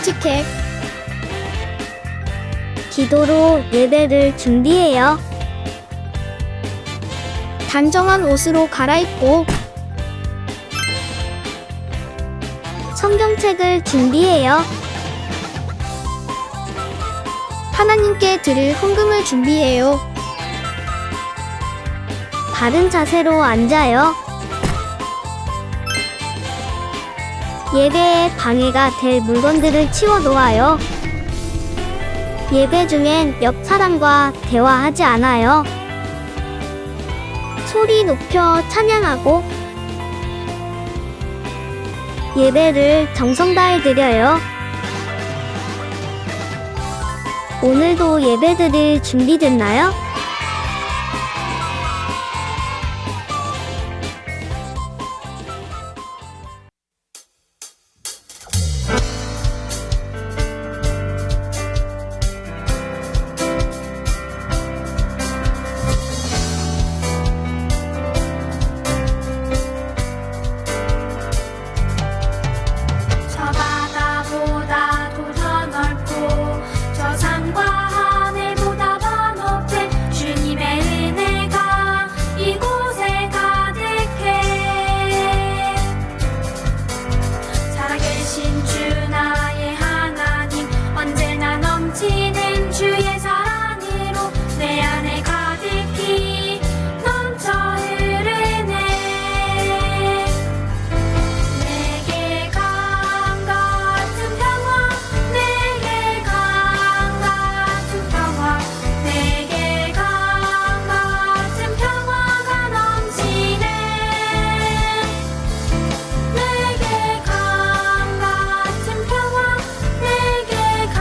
깜찍해. 기도로 예배를 준비해요. 단정한 옷으로 갈아입고 성경책을 준비해요. 하나님께 드릴 헌금을 준비해요. 바른 자세로 앉아요. 예배에 방해가 될 물건들을 치워 놓아요. 예배 중엔 옆 사람과 대화하지 않아요. 소리 높여 찬양하고 예배를 정성 다해 드려요. 오늘도 예배 드릴 준비됐나요? 저 바다보다도 더 넓고 저 산과 하늘보다 더 높은 주님의 은혜가 이곳에 가득해. 살아계신 주 나의 하나님, 언제나 넘치는 주의 사랑으로 내 안에 가득히 넘쳐 흐르네. 내게 강 같은 평화, 내게 강 같은 평화, 내게 강 같은 평화가 넘치네. 내게 강 같은 평화, 내게 강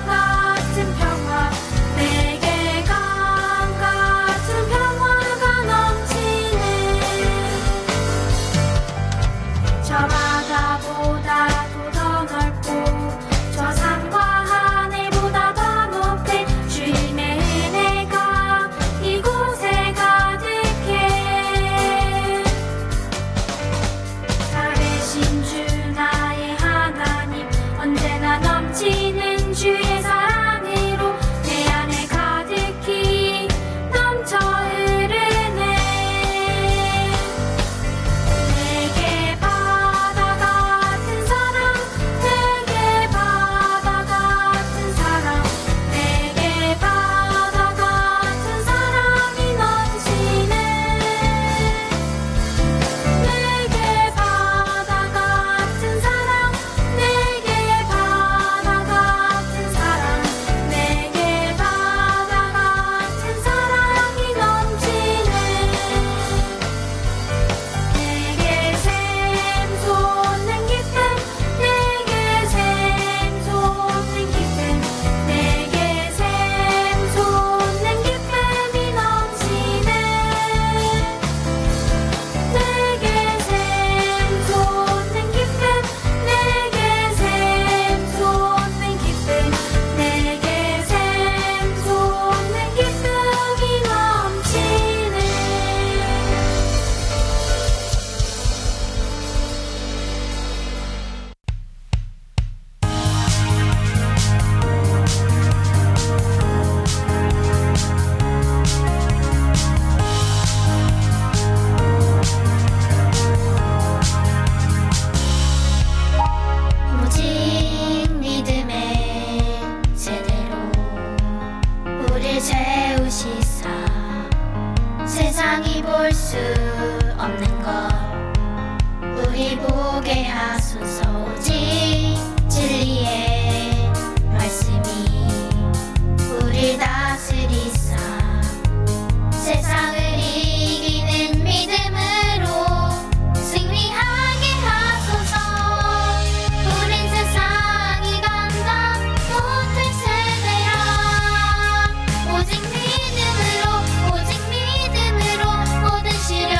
같은 평화, 내게 강 같은 평화가 넘치네. 저 바다보다도 더 넓고 저 산과 하늘보다 더 높은 주님의 은혜가 이곳에 가득해. 살아계신 주 나의 하나님, 언제나 넘치는 주의 사랑으로 내 안에 가득히 넘쳐 흐르네. 내게 바다 같은 사랑, 내게 바다 같은 사랑, 내게 바다 같은 사랑이 넘치네. 내게 바다 같은 사랑, 내게 바다 같은 사랑, 내게 바다 같은 사랑이 넘치네. 내게 샘솟는 기쁨, 내게 샘솟는 기쁨, 내게 샘솟는 기쁨이 넘치네. 내게 샘솟는 기쁨, 내게 샘솟는 기쁨, 내게 샘솟는 기쁨이 넘치네. 오직 믿음의 세대로 우릴 세우시사 세상이 볼 수 없는 것 우리 보게 하소서. 오직 진리의 말씀이 우릴 다스리사 세상을 이기는 믿음으로 승리하게 하소서. 우린 세상이 감당 못할 세대라. 오직 믿음으로 모든 시련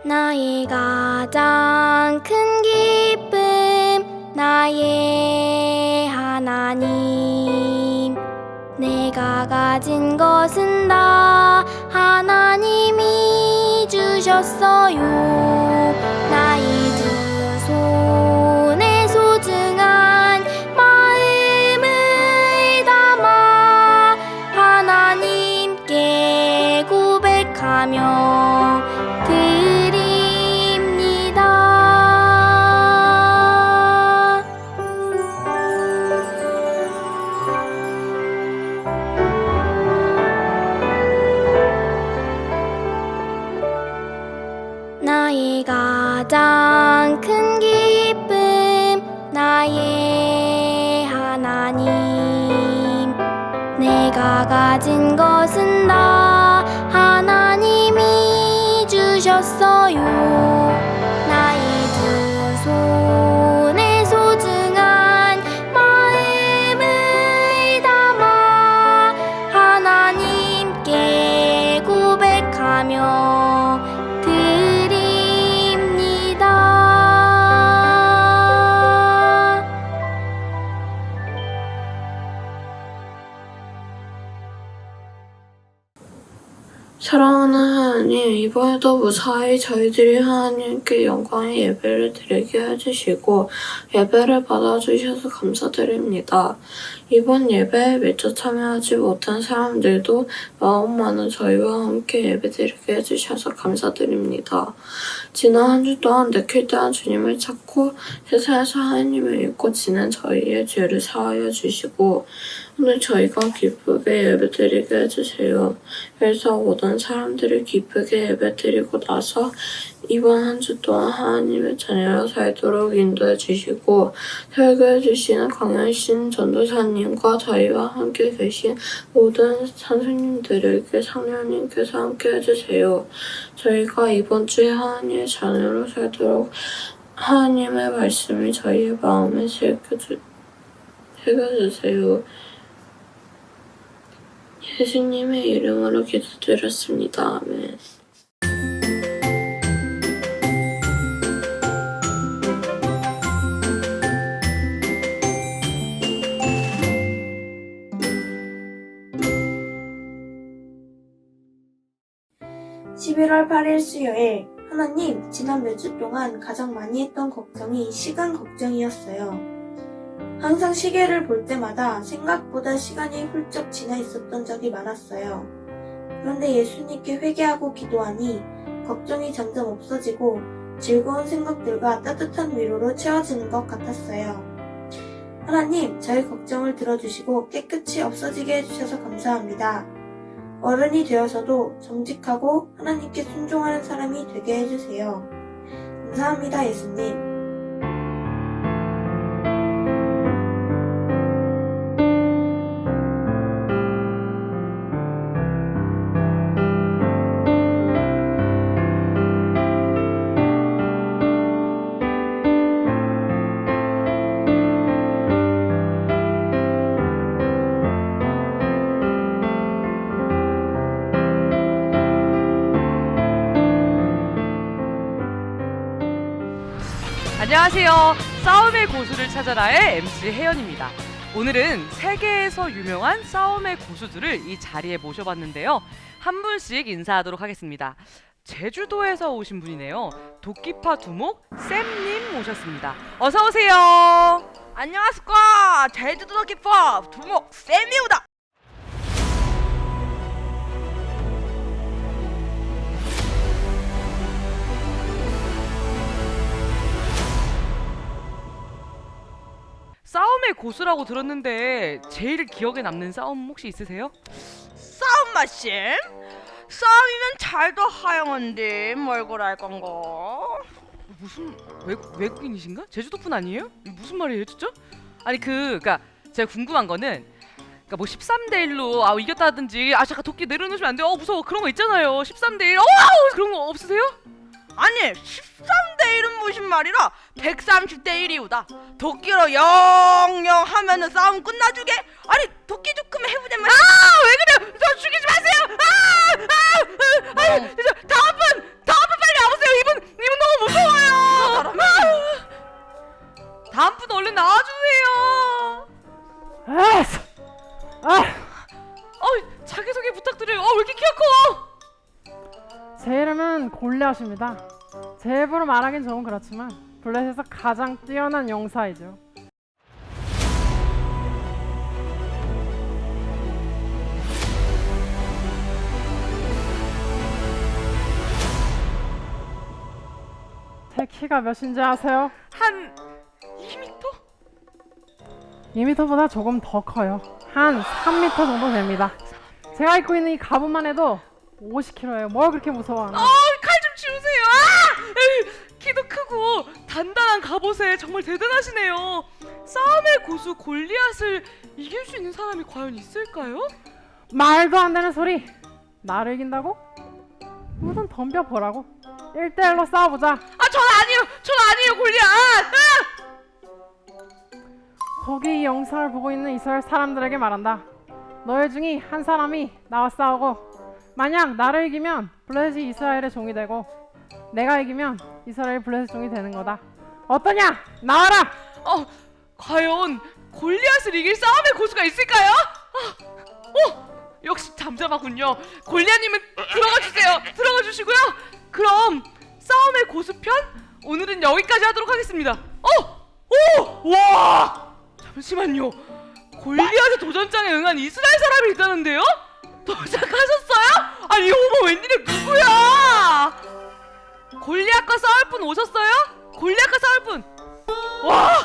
나의 가장 큰 기쁨 나의 하나님 내가 가진 것은 다 하나님이 주셨어요 나의 두 손에 소중한 마음을 담아 하나님께 고백하며 드립니다. 나의 가장 큰 기쁨 나의 하나님 내가 가진 것은 다 하나님이 주셨어요 나의 두 손에 소중한 마음을 담아 하나님께 고백하며 드립니다. 사랑하는 하나님, 이번에도 무사히 저희들이 하나님께 영광의 예배를 드리게 해주시고 예배를 받아주셔서 감사드립니다. 이번 예배에 미처 참여하지 못한 사람들도 마음 많은 저희와 함께 예배드리게 해주셔서 감사드립니다. 지난 한 주 동안 느낄때한 주님을 찾고 세상에서 하나님을 믿고 지낸 저희의 죄를 사하여 주시고 오늘 저희가 기쁘게 예배드리게 해주세요. 그래서 모든 사람들이 기쁘게 예배드리고 나서 이번 한 주 동안 하나님의 자녀로 살도록 인도해 주시고 설교해 주시는 강현신 전도사님과 저희와 함께 계신 모든 선생님들에게 성령님께서 함께 해주세요. 저희가 이번 주에 하나님의 자녀로 살도록 하나님의 말씀이 저희의 마음에 새겨주세요. 예수님의 이름으로 기도드렸습니다. 아멘. (11월 8일) 수요일 하나님, 지난 몇 주 동안 가장 많이 했던 걱정이 시간 걱정이었어요. 항상 시계를 볼 때마다 생각보다 시간이 훌쩍 지나 있었던 적이 많았어요. 그런데 예수님께 회개하고 기도하니 걱정이 점점 없어지고 즐거운 생각들과 따뜻한 위로로 채워지는 것 같았어요. 하나님, 저희 걱정을 들어주시고 깨끗이 없어지게 해주셔서 감사합니다. 어른이 되어서도 정직하고 하나님께 순종하는 사람이 되게 해주세요. 감사합니다, 예수님. 안녕하세요. 싸움의 고수를 찾아라의 MC 혜연입니다. 오늘은 세계에서 유명한 싸움의 고수들을 이 자리에 모셔봤는데요. 한 분씩 인사하도록 하겠습니다. 제주도에서 오신 분이네요. 도끼파 두목 쌤님 모셨습니다. 어서 오세요. 안녕하십니까. 제주도 도끼파 두목 쌤이오다. 싸움의 고수라고 들었는데 제일 기억에 남는 싸움 혹시 있으세요? 싸움 마심. 싸움이면 잘도 하영한데 뭘 고랄 건가. 무슨 외국인이신가? 제주도 분 아니에요? 무슨 말이에요 진짜? 아니 그니까 제가 궁금한 거는 그니까 뭐 13대 1로 이겼다든지 잠깐 도끼 내려놓으시면 안 돼요. 무서워. 그런 거 있잖아요. 13대 1 그런 거 없으세요? 아니 13대 1은 무슨 말이라 130대 1이오다. 도끼로 영영 하면은 싸움 끝나주게. 아니 도끼 조금 해보자면 왜 그래요? 저 죽이지 마세요. 다음 분 빨리 와보세요. 이분 제 이름은 골리앗입니다. 제 입으로 말하긴 조금 그렇지만 블레셋에서 가장 뛰어난 용사이죠. 제 키가 몇인지 아세요? 한 2m? 2m보다 조금 더 커요. 한 3m 정도 됩니다. 제가 입고 있는 이 갑옷만 해도 50kg예요. 뭘 그렇게 무서워하나? 칼 좀 치우세요. 아! 에이, 키도 크고 단단한 갑옷에 정말 대단하시네요. 싸움의 고수 골리앗을 이길 수 있는 사람이 과연 있을까요? 말도 안 되는 소리! 나를 이긴다고? 우선 덤벼보라고. 1대1로 싸워보자. 전 아니에요, 골리앗. 거기 이 영상을 보고 있는 이스라엘 사람들에게 말한다. 너희 중에 한 사람이 나와 싸우고 만약 나를 이기면 블레셋이 이스라엘의 종이 되고 내가 이기면 이스라엘이 블레셋 종이 되는 거다. 어떠냐? 나와라! 과연 골리앗을 이길 싸움의 고수가 있을까요? 역시 잠잠하군요. 골리앗님은 들어가 주세요. 들어가 주시고요. 그럼 싸움의 고수편 오늘은 여기까지 하도록 하겠습니다. 와! 잠시만요. 골리앗의 도전장에 응한 이스라엘 사람이 있다는데요? 도착하셨어요? 아니 어머 웬일이야, 누구야? 골리앗과 싸울 분 오셨어요? 골리앗과 싸울 분. 와!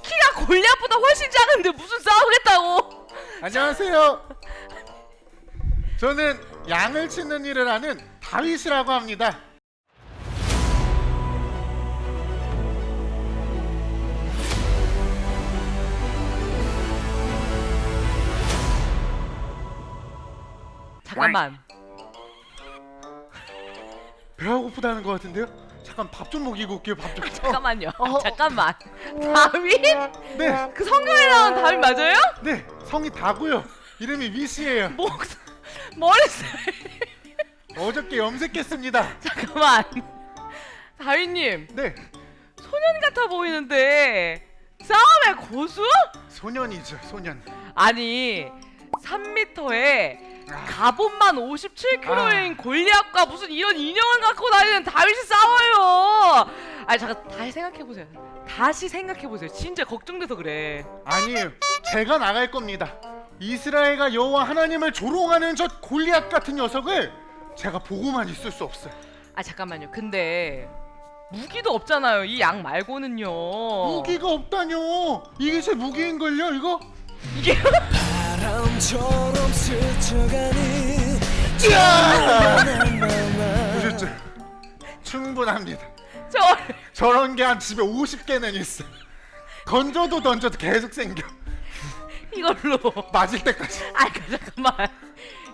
키가 골리앗보다 훨씬 작은데 무슨 싸우겠다고? 안녕하세요. 저는 양을 치는 일을 하는 다윗이라고 합니다. 잠깐만. 배가 고프다는 것 같은데요? 잠깐 밥 좀 먹이고 올게요. 밥 좀. 잠깐만요. 잠깐만. 다윗? 네, 그 성경에 나온 다윗 맞아요? 네, 성이 다고요. 이름이 위시예요. 머리살. 어저께 염색했습니다. 잠깐만. 다윗님, 네, 소년 같아 보이는데 싸움의 고수? 소년이죠, 소년. 아니 3m에 갑옷만 57kg인 골리앗과 무슨 이런 인형을 갖고 다니는 다윗이 싸워요. 아니 잠깐 다시 생각해보세요. 다시 생각해보세요. 진짜 걱정돼서 그래. 아니에요. 제가 나갈 겁니다. 이스라엘과 여호와 하나님을 조롱하는 저 골리앗 같은 녀석을 제가 보고만 있을 수 없어요. 아 잠깐만요. 근데 무기도 없잖아요. 이 양 말고는요. 무기가 없다뇨. 이게 제 무기인걸요, 이거? 이게 바람처럼 스쳐가는 보셨죠? 충분합니다. 저 저런 게 한 집에 50개는 있어. 던져도 계속 생겨. 이걸로 맞을 때까지. 잠깐만.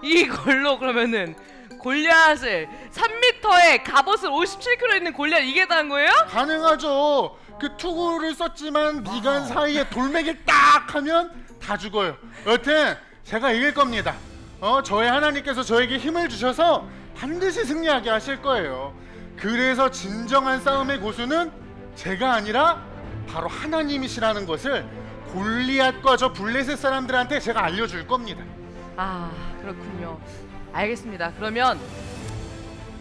이걸로 그러면은 골리앗을 3m에 갑옷을 57kg 있는 골리앗 이기겠다는 거예요? 가능하죠. 그 투구를 썼지만 미간 사이에 돌멩이를 딱 하면 다 죽어요. 여튼 제가 이길 겁니다. 저의 하나님께서 저에게 힘을 주셔서 반드시 승리하게 하실 거예요. 그래서 진정한 싸움의 고수는 제가 아니라 바로 하나님이시라는 것을 골리앗과 저 블레셋 사람들한테 제가 알려줄 겁니다. 아 그렇군요. 알겠습니다. 그러면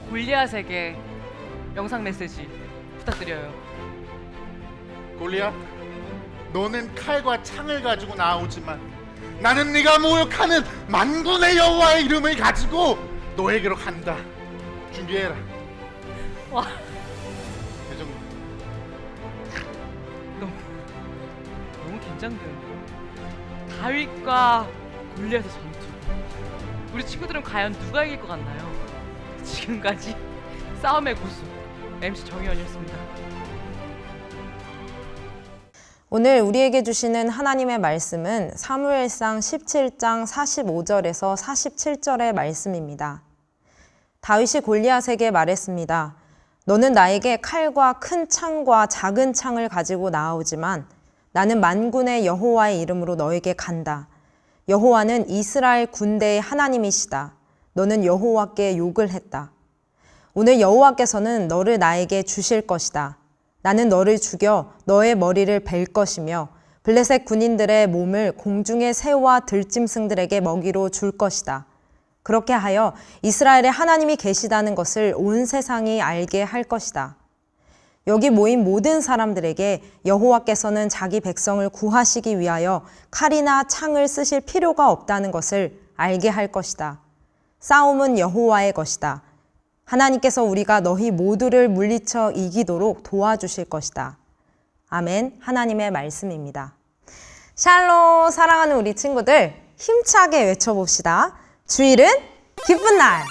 골리앗에게 영상 메시지 부탁드려요. 골리앗, 너는 칼과 창을 가지고 나오지만 나는 네가 모욕하는 만군의 여호와의 이름을 가지고 너에게로 간다. 준비해라. 와 그 정도. 너무 긴장되는데요. 다윗과 골리앗의 전투. 우리 친구들은 과연 누가 이길 것 같나요? 지금까지 싸움의 고수 MC 정희원이었습니다. 오늘 우리에게 주시는 하나님의 말씀은 사무엘상 17장 45절에서 47절의 말씀입니다. 다윗이 골리앗에게 말했습니다. 너는 나에게 칼과 큰 창과 작은 창을 가지고 나오지만 나는 만군의 여호와의 이름으로 너에게 간다. 여호와는 이스라엘 군대의 하나님이시다. 너는 여호와께 욕을 했다. 오늘 여호와께서는 너를 나에게 주실 것이다. 나는 너를 죽여 너의 머리를 벨 것이며 블레셋 군인들의 몸을 공중의 새와 들짐승들에게 먹이로 줄 것이다. 그렇게 하여 이스라엘에 하나님이 계시다는 것을 온 세상이 알게 할 것이다. 여기 모인 모든 사람들에게 여호와께서는 자기 백성을 구하시기 위하여 칼이나 창을 쓰실 필요가 없다는 것을 알게 할 것이다. 싸움은 여호와의 것이다. 하나님께서 우리가 너희 모두를 물리쳐 이기도록 도와주실 것이다. 아멘. 하나님의 말씀입니다. 샬롬, 사랑하는 우리 친구들, 힘차게 외쳐봅시다. 주일은 기쁜 날.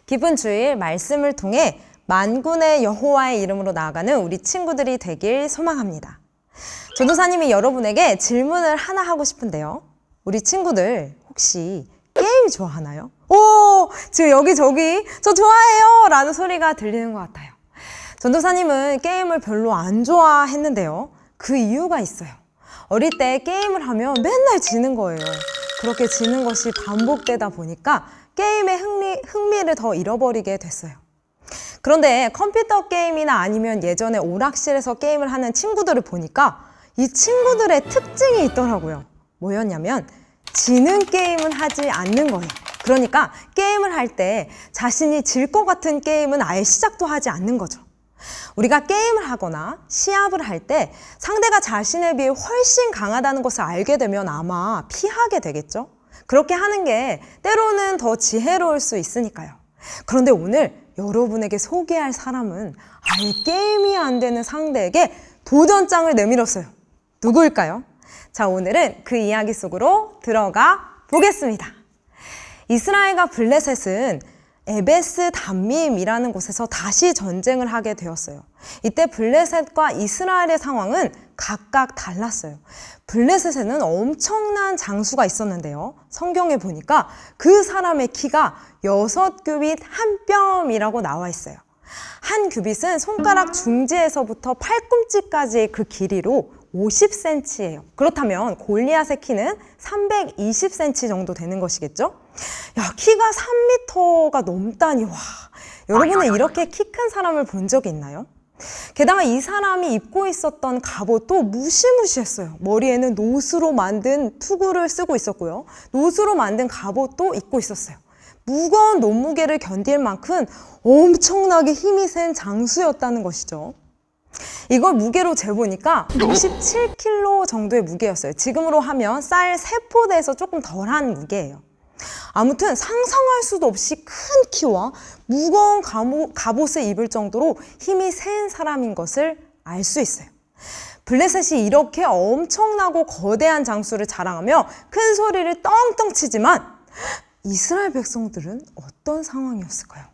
기쁜 주일 말씀을 통해 만군의 여호와의 이름으로 나아가는 우리 친구들이 되길 소망합니다. 전도사님이 여러분에게 질문을 하나 하고 싶은데요. 우리 친구들 혹시 게임 좋아하나요? 오, 지금 여기저기 저 좋아해요 라는 소리가 들리는 것 같아요. 전도사님은 게임을 별로 안 좋아했는데요. 그 이유가 있어요. 어릴 때 게임을 하면 맨날 지는 거예요. 그렇게 지는 것이 반복되다 보니까 게임의 흥미를 더 잃어버리게 됐어요. 그런데 컴퓨터 게임이나 아니면 예전에 오락실에서 게임을 하는 친구들을 보니까 이 친구들의 특징이 있더라고요. 뭐였냐면 지는 게임은 하지 않는 거예요. 그러니까 게임을 할 때 자신이 질 것 같은 게임은 아예 시작도 하지 않는 거죠. 우리가 게임을 하거나 시합을 할 때 상대가 자신에 비해 훨씬 강하다는 것을 알게 되면 아마 피하게 되겠죠? 그렇게 하는 게 때로는 더 지혜로울 수 있으니까요. 그런데 오늘 여러분에게 소개할 사람은 아예 게임이 안 되는 상대에게 도전장을 내밀었어요. 누구일까요? 자, 오늘은 그 이야기 속으로 들어가 보겠습니다. 이스라엘과 블레셋은 에베스 담밈이라는 곳에서 다시 전쟁을 하게 되었어요. 이때 블레셋과 이스라엘의 상황은 각각 달랐어요. 블레셋에는 엄청난 장수가 있었는데요. 성경에 보니까 그 사람의 키가 6규빗 1뼘이라고 나와 있어요. 한 규빗은 손가락 중지에서부터 팔꿈치까지의 그 길이로 50cm예요. 그렇다면 골리앗의 키는 320cm 정도 되는 것이겠죠? 야, 키가 3m가 넘다니, 와. 여러분은 이렇게 키 큰 사람을 본 적이 있나요? 게다가 이 사람이 입고 있었던 갑옷도 무시무시했어요. 머리에는 노수로 만든 투구를 쓰고 있었고요. 노수로 만든 갑옷도 입고 있었어요. 무거운 몸무게를 견딜 만큼 엄청나게 힘이 센 장수였다는 것이죠. 이걸 무게로 재보니까 57kg 정도의 무게였어요. 지금으로 하면 쌀 3포대에서 조금 덜한 무게예요. 아무튼 상상할 수도 없이 큰 키와 무거운 갑옷을 입을 정도로 힘이 센 사람인 것을 알 수 있어요. 블레셋이 이렇게 엄청나고 거대한 장수를 자랑하며 큰 소리를 떵떵 치지만 이스라엘 백성들은 어떤 상황이었을까요?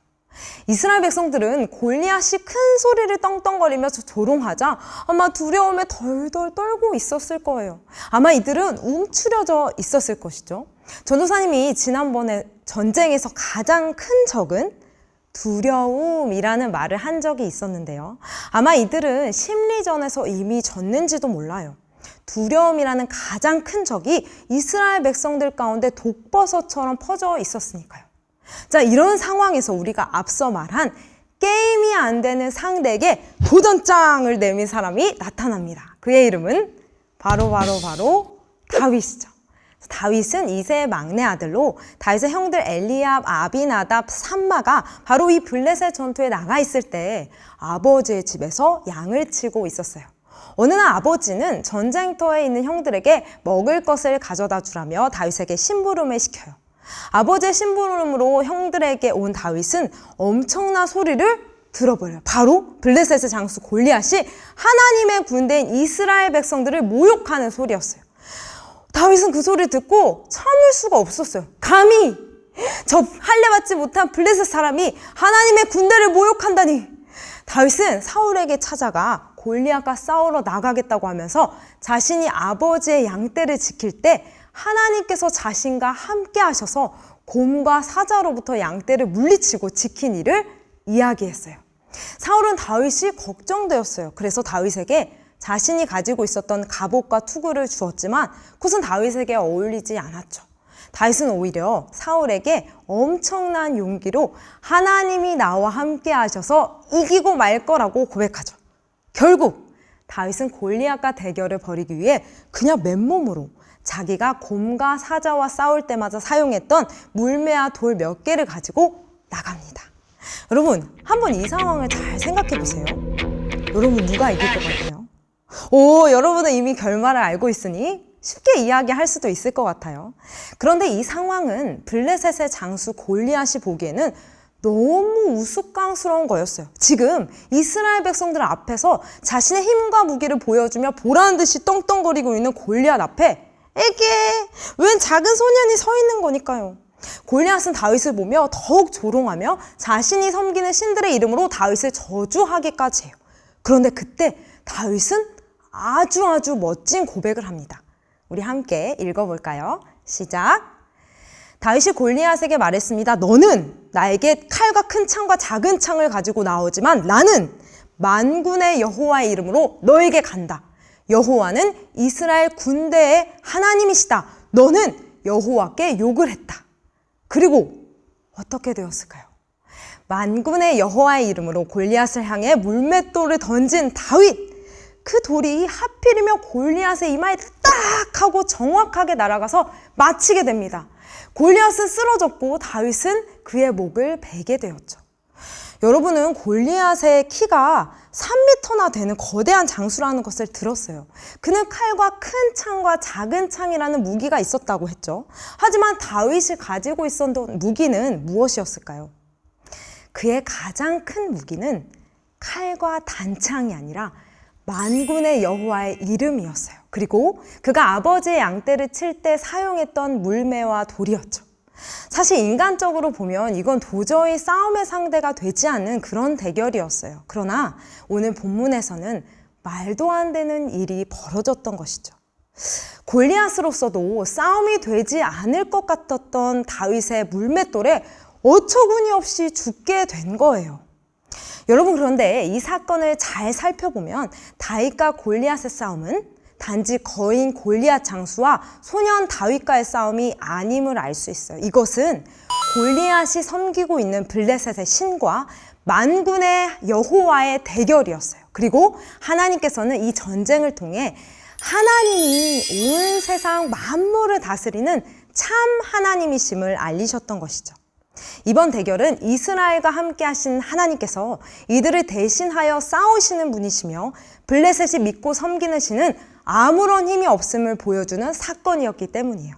이스라엘 백성들은 골리앗이 큰 소리를 떵떵거리면서 조롱하자 아마 두려움에 덜덜 떨고 있었을 거예요. 아마 이들은 움츠려져 있었을 것이죠. 전도사님이 지난번에 전쟁에서 가장 큰 적은 두려움이라는 말을 한 적이 있었는데요. 아마 이들은 심리전에서 이미 졌는지도 몰라요. 두려움이라는 가장 큰 적이 이스라엘 백성들 가운데 독버섯처럼 퍼져 있었으니까요. 자, 이런 상황에서 우리가 앞서 말한 게임이 안 되는 상대에게 도전장을 내민 사람이 나타납니다. 그의 이름은 바로 다윗이죠. 다윗은 이새의 막내 아들로 다윗의 형들 엘리압, 아비나답, 삼마가 바로 이 블레셋 전투에 나가 있을 때 아버지의 집에서 양을 치고 있었어요. 어느 날 아버지는 전쟁터에 있는 형들에게 먹을 것을 가져다 주라며 다윗에게 심부름을 시켜요. 아버지의 심부름으로 형들에게 온 다윗은 엄청난 소리를 들어버려요. 바로 블레셋의 장수 골리앗이 하나님의 군대인 이스라엘 백성들을 모욕하는 소리였어요. 다윗은 그 소리를 듣고 참을 수가 없었어요. 감히 저 할례받지 못한 블레셋 사람이 하나님의 군대를 모욕한다니. 다윗은 사울에게 찾아가 골리앗과 싸우러 나가겠다고 하면서 자신이 아버지의 양떼를 지킬 때 하나님께서 자신과 함께 하셔서 곰과 사자로부터 양떼를 물리치고 지킨 일을 이야기했어요. 사울은 다윗이 걱정되었어요. 그래서 다윗에게 자신이 가지고 있었던 갑옷과 투구를 주었지만 그것은 다윗에게 어울리지 않았죠. 다윗은 오히려 사울에게 엄청난 용기로 하나님이 나와 함께 하셔서 이기고 말 거라고 고백하죠. 결국 다윗은 골리앗과 대결을 벌이기 위해 그냥 맨몸으로 자기가 곰과 사자와 싸울 때마다 사용했던 물매와 돌 몇 개를 가지고 나갑니다. 여러분, 한번 이 상황을 잘 생각해 보세요. 여러분, 누가 이길 것 같아요? 여러분은 이미 결말을 알고 있으니 쉽게 이야기할 수도 있을 것 같아요. 그런데 이 상황은 블레셋의 장수 골리앗이 보기에는 너무 우스꽝스러운 거였어요. 지금 이스라엘 백성들 앞에서 자신의 힘과 무기를 보여주며 보라는 듯이 떵떵거리고 있는 골리앗 앞에 웬 작은 소년이 서 있는 거니까요. 골리앗은 다윗을 보며 더욱 조롱하며 자신이 섬기는 신들의 이름으로 다윗을 저주하기까지 해요. 그런데 그때 다윗은 아주 멋진 고백을 합니다. 우리 함께 읽어볼까요? 시작! 다윗이 골리앗에게 말했습니다. 너는 나에게 칼과 큰 창과 작은 창을 가지고 나오지만 나는 만군의 여호와의 이름으로 너에게 간다. 여호와는 이스라엘 군대의 하나님이시다. 너는 여호와께 욕을 했다. 그리고 어떻게 되었을까요? 만군의 여호와의 이름으로 골리앗을 향해 물맷돌을 던진 다윗. 그 돌이 하필이면 골리앗의 이마에 딱 하고 정확하게 날아가서 맞히게 됩니다. 골리앗은 쓰러졌고 다윗은 그의 목을 베게 되었죠. 여러분은 골리앗의 키가 3m나 되는 거대한 장수라는 것을 들었어요. 그는 칼과 큰 창과 작은 창이라는 무기가 있었다고 했죠. 하지만 다윗이 가지고 있었던 무기는 무엇이었을까요? 그의 가장 큰 무기는 칼과 단창이 아니라 만군의 여호와의 이름이었어요. 그리고 그가 아버지의 양떼를 칠 때 사용했던 물매와 돌이었죠. 사실 인간적으로 보면 이건 도저히 싸움의 상대가 되지 않는 그런 대결이었어요. 그러나 오늘 본문에서는 말도 안 되는 일이 벌어졌던 것이죠. 골리앗으로서도 싸움이 되지 않을 것 같았던 다윗의 물맷돌에 어처구니 없이 죽게 된 거예요. 여러분, 그런데 이 사건을 잘 살펴보면 다윗과 골리앗의 싸움은 단지 거인 골리앗 장수와 소년 다윗과의 싸움이 아님을 알 수 있어요. 이것은 골리앗이 섬기고 있는 블레셋의 신과 만군의 여호와의 대결이었어요. 그리고 하나님께서는 이 전쟁을 통해 하나님이 온 세상 만물을 다스리는 참 하나님이심을 알리셨던 것이죠. 이번 대결은 이스라엘과 함께 하신 하나님께서 이들을 대신하여 싸우시는 분이시며 블레셋이 믿고 섬기는 신은 아무런 힘이 없음을 보여주는 사건이었기 때문이에요.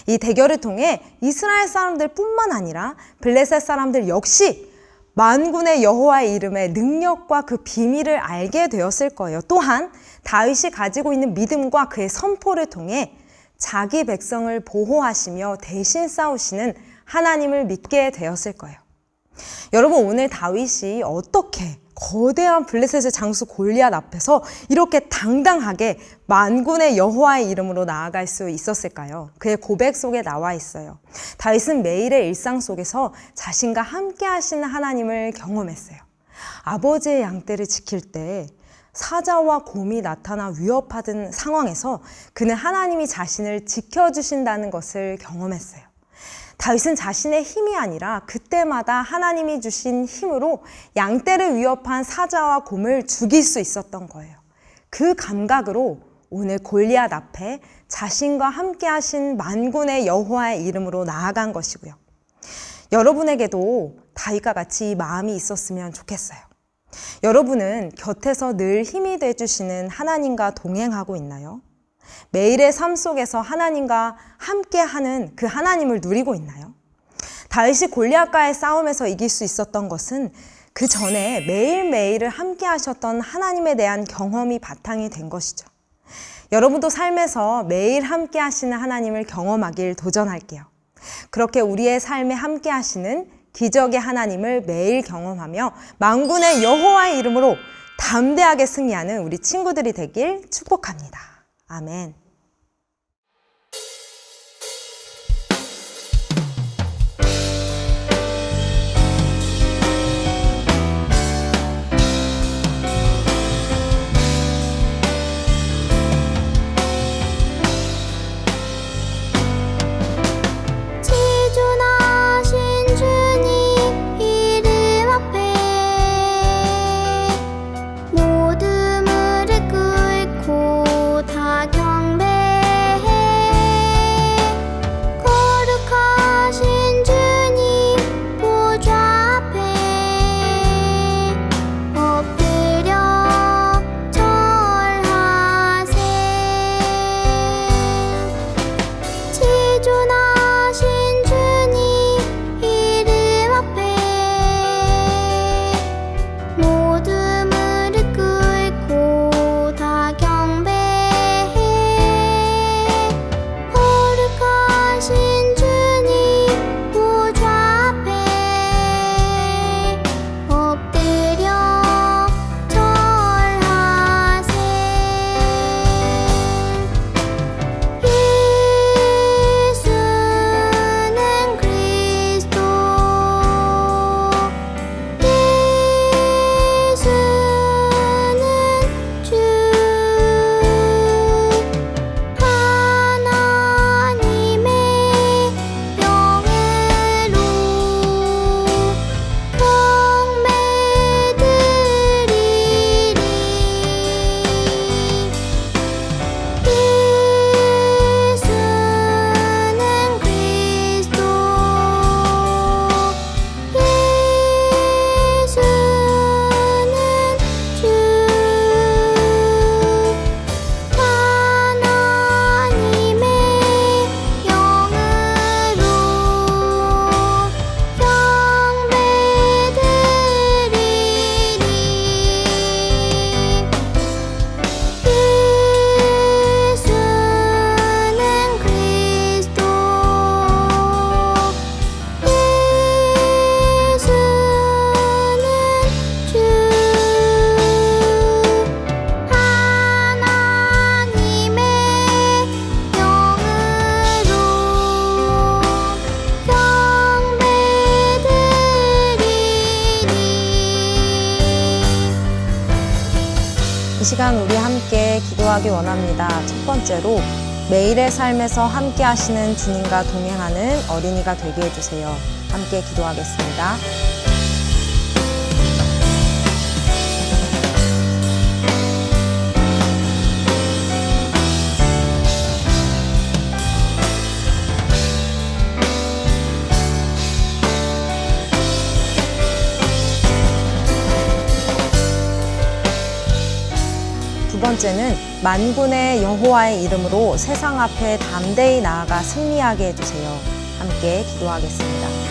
이 대결을 통해 이스라엘 사람들 뿐만 아니라 블레셋 사람들 역시 만군의 여호와의 이름의 능력과 그 비밀을 알게 되었을 거예요. 또한 다윗이 가지고 있는 믿음과 그의 선포를 통해 자기 백성을 보호하시며 대신 싸우시는 하나님을 믿게 되었을 거예요. 여러분, 오늘 다윗이 어떻게 거대한 블레셋의 장수 골리앗 앞에서 이렇게 당당하게 만군의 여호와의 이름으로 나아갈 수 있었을까요? 그의 고백 속에 나와 있어요. 다윗은 매일의 일상 속에서 자신과 함께 하시는 하나님을 경험했어요. 아버지의 양떼를 지킬 때 사자와 곰이 나타나 위협하던 상황에서 그는 하나님이 자신을 지켜주신다는 것을 경험했어요. 다윗은 자신의 힘이 아니라 그때마다 하나님이 주신 힘으로 양떼를 위협한 사자와 곰을 죽일 수 있었던 거예요. 그 감각으로 오늘 골리앗 앞에 자신과 함께 하신 만군의 여호와의 이름으로 나아간 것이고요. 여러분에게도 다윗과 같이 이 마음이 있었으면 좋겠어요. 여러분은 곁에서 늘 힘이 돼주시는 하나님과 동행하고 있나요? 매일의 삶 속에서 하나님과 함께하는 그 하나님을 누리고 있나요? 다윗이 골리앗과의 싸움에서 이길 수 있었던 것은 그 전에 매일매일을 함께 하셨던 하나님에 대한 경험이 바탕이 된 것이죠. 여러분도 삶에서 매일 함께 하시는 하나님을 경험하길 도전할게요. 그렇게 우리의 삶에 함께 하시는 기적의 하나님을 매일 경험하며 만군의 여호와의 이름으로 담대하게 승리하는 우리 친구들이 되길 축복합니다. 아멘. 지존하신 주님 이름 앞에 모두 무릎 꿇고 다 경배 이 시간 우리 함께 기도하기 원합니다. 첫 번째로 매일의 삶에서 함께 하시는 주님과 동행하는 어린이가 되게 해주세요. 함께 기도하겠습니다. 두 번째는 만군의 여호와의 이름으로 세상 앞에 담대히 나아가 승리하게 해주세요. 함께 기도하겠습니다.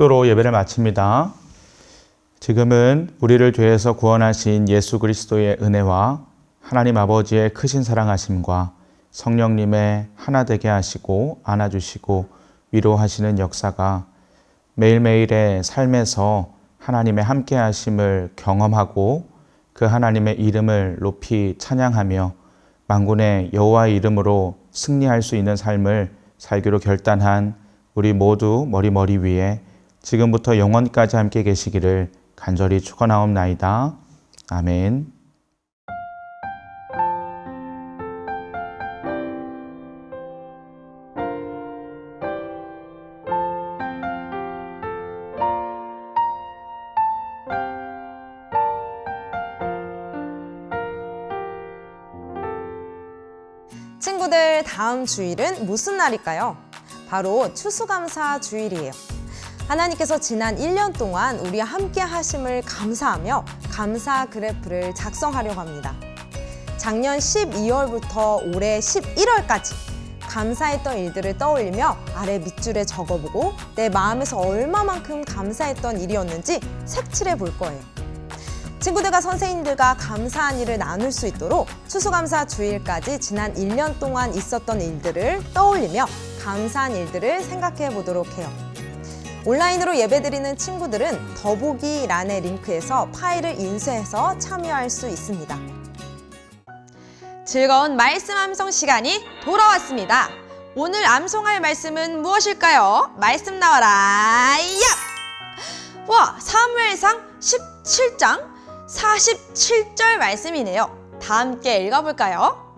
축도로 예배를 마칩니다. 지금은 우리를 죄에서 구원하신 예수 그리스도의 은혜와 하나님 아버지의 크신 사랑하심과 성령님의 하나 되게 하시고 안아주시고 위로하시는 역사가 매일매일의 삶에서 하나님의 함께 하심을 경험하고 그 하나님의 이름을 높이 찬양하며 만군의 여호와의 이름으로 승리할 수 있는 삶을 살기로 결단한 우리 모두 머리 위에 지금부터 영원까지 함께 계시기를 간절히 축원하옵나이다. 아멘. 친구들, 다음 주일은 무슨 날일까요? 바로 추수감사 주일이에요. 하나님께서 지난 1년 동안 우리와 함께 하심을 감사하며 감사 그래프를 작성하려고 합니다. 작년 12월부터 올해 11월까지 감사했던 일들을 떠올리며 아래 밑줄에 적어보고 내 마음에서 얼마만큼 감사했던 일이었는지 색칠해 볼 거예요. 친구들과 선생님들과 감사한 일을 나눌 수 있도록 추수감사 주일까지 지난 1년 동안 있었던 일들을 떠올리며 감사한 일들을 생각해 보도록 해요. 온라인으로 예배드리는 친구들은 더보기란의 링크에서 파일을 인쇄해서 참여할 수 있습니다. 즐거운 말씀 암송 시간이 돌아왔습니다. 오늘 암송할 말씀은 무엇일까요? 말씀 나와라. 야! 와, 사무엘상 17장 47절 말씀이네요. 다 함께 읽어볼까요?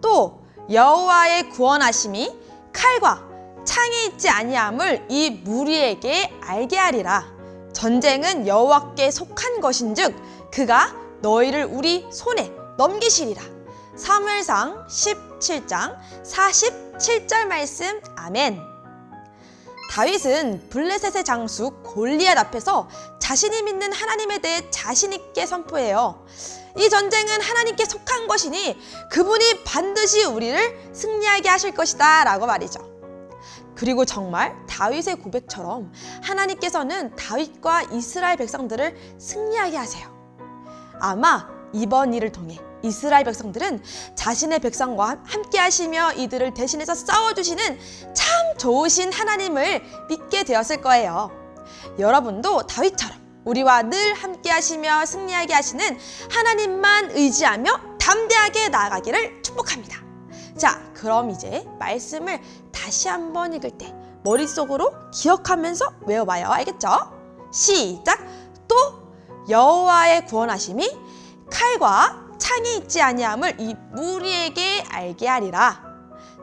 또 여호와의 구원하심이 칼과 창에 있지 아니함을 이 무리에게 알게 하리라. 전쟁은 여호와께 속한 것인즉 그가 너희를 우리 손에 넘기시리라. 사무엘상 17장 47절 말씀. 아멘. 다윗은 블레셋의 장수 골리앗 앞에서 자신이 믿는 하나님에 대해 자신 있게 선포해요. 이 전쟁은 하나님께 속한 것이니 그분이 반드시 우리를 승리하게 하실 것이다 라고 말이죠. 그리고 정말 다윗의 고백처럼 하나님께서는 다윗과 이스라엘 백성들을 승리하게 하세요. 아마 이번 일을 통해 이스라엘 백성들은 자신의 백성과 함께 하시며 이들을 대신해서 싸워주시는 참 좋으신 하나님을 믿게 되었을 거예요. 여러분도 다윗처럼 우리와 늘 함께 하시며 승리하게 하시는 하나님만 의지하며 담대하게 나아가기를 축복합니다. 자, 그럼 이제 말씀을 다시 한번 읽을 때 머릿속으로 기억하면서 외워봐요. 알겠죠? 시작! 또 여호와의 구원하심이 칼과 창에 있지 아니함을 이 무리에게 알게 하리라.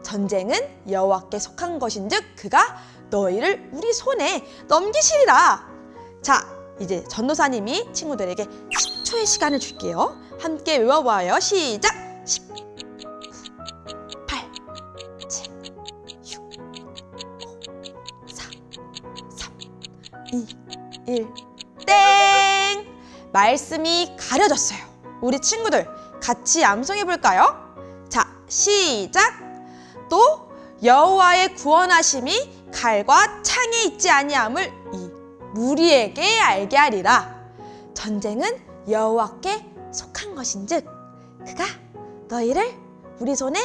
전쟁은 여호와께 속한 것인즉 그가 너희를 우리 손에 넘기시리라. 자, 이제 전도사님이 친구들에게 10초의 시간을 줄게요. 함께 외워봐요. 시작! 10, 9, 8, 7, 6, 5, 4, 3, 2, 1, 땡! 말씀이 가려졌어요. 우리 친구들 같이 암송해 볼까요? 자, 시작! 또 여호와의 구원하심이 칼과 창에 있지 아니함을 이 무리에게 알게 하리라. 전쟁은 여호와께 속한 것인즉 그가 너희를 우리 손에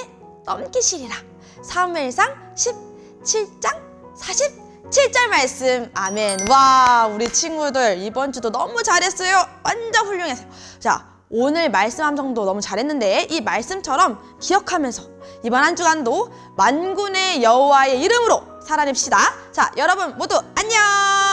넘기시리라. 사무엘상 17장 47절 말씀. 아멘. 와, 우리 친구들 이번 주도 너무 잘했어요. 완전 훌륭했어요. 자, 오늘 말씀 함성도 너무 잘했는데 이 말씀처럼 기억하면서 이번 한 주간도 만군의 여호와의 이름으로 살아냅시다. 자, 여러분 모두 안녕.